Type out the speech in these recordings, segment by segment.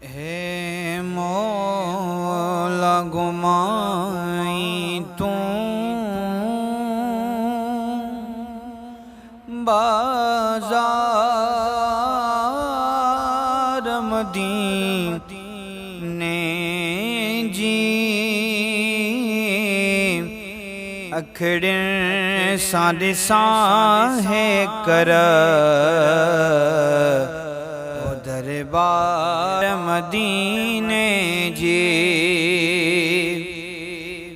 हे मौला गुमाई तू बाज़ार मदीने जी अखड़े सादे साहे कर दरबार मदीने जी।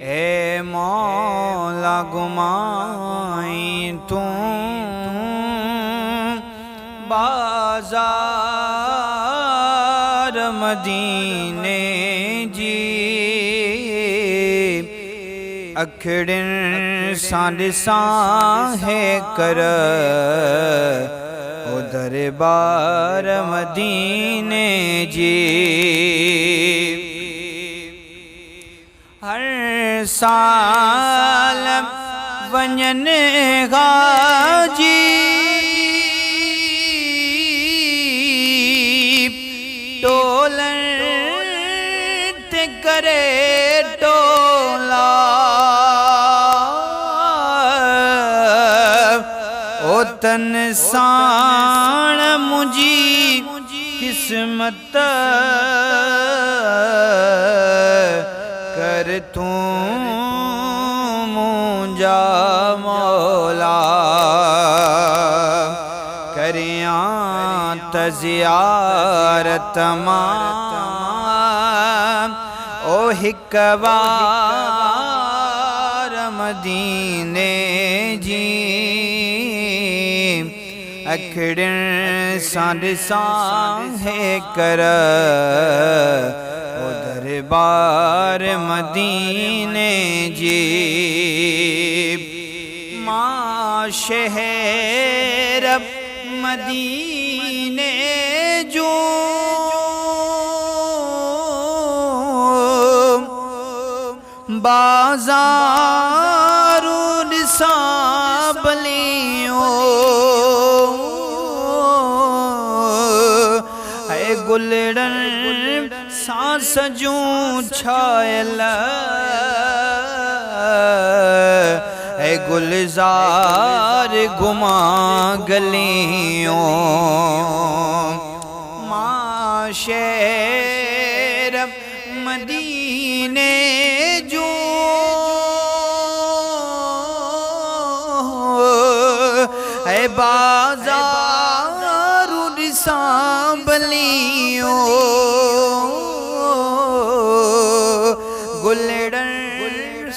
ए मौला गुमाई तू बाज़ार मदीने जी अखड़े सादे साहे कर दरबार मदीने जी। हर साल वंजन गाजी टोलन ते करे टोला ओ तन साण मुझी किस्मत कर तू मुझा मौला करिया तज़ियारत तमाम ओ हिक बार मदीने जी अखड़े सादे साहे कर दरबार मदीने जी। माँ शहर मदीने जो बाज़ारू निसाबलियों है गुलड़न सांस जूं छायल है गुलजार गुमा गलियों। माँ शेर मदीने जो है बाज़ारू निसाबलियों गुलड़न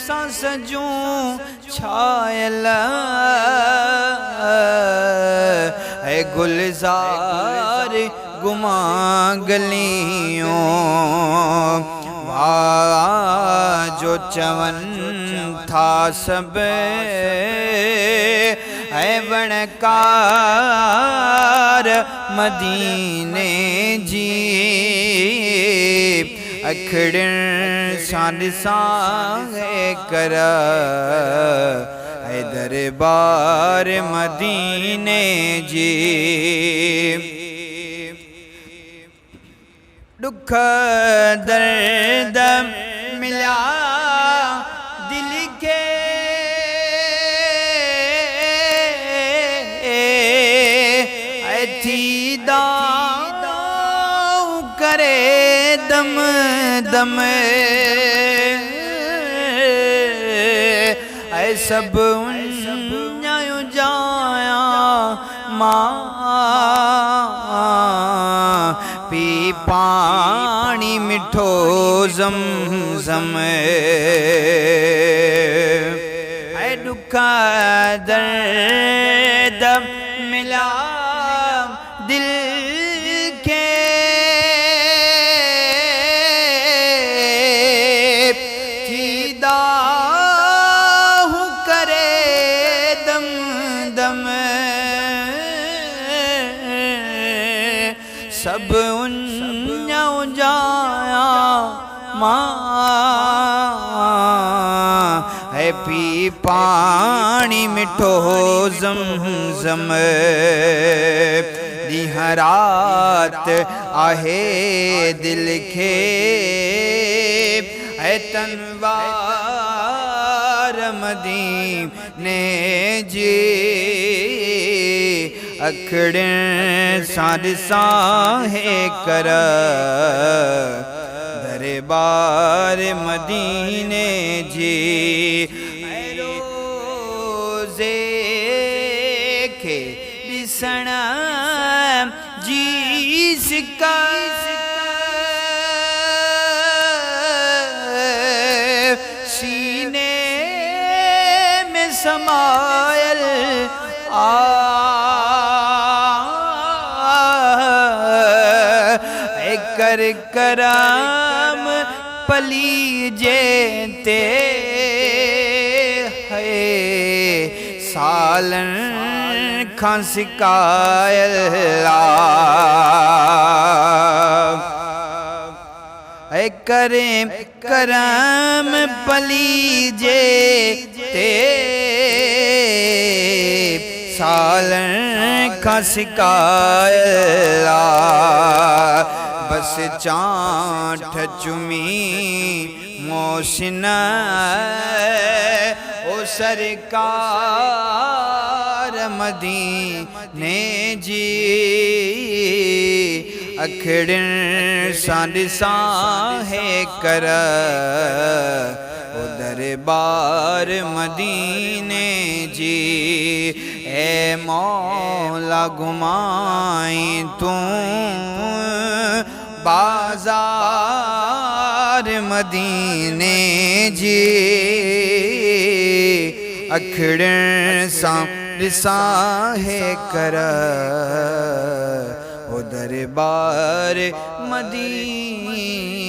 सांस जूं छायल है गुलजार गुमा गलियों। वाह जो चवन था सब है वणकार मदीने जी अखड़े सादे साहे कर है दरबार मदीने जी। दुख दर्द मिला दिल के थी दाऊ करे दम दम ऐ सब उन्यायो जाया माँ पी पानी मिठो जम जम ऐ दुख दर्द मिला दिल के थी दाहू करे दम दम सब उन्या जाया माँ है पी पानी मिठो जम जम दी रात आहे दिल खे है तनवार मदीने जी अखड़े सारिसा है कर दरबार मदीने जी रोज़े के दिसण जी सिका सीने में समायल कर करम पली जेते है सालन खां सिकायल करे करम पली जेते सालन खां सिकायल बस चांठ चुमी मोशन ओ सरकार मदीने जी अखड़न सांडिसा है कर ओ दरबार मदीने जी ए मौला घुमाई तू बाजार मदीने जी अखड़न सांडिसा है कर ओ दरबार मदीने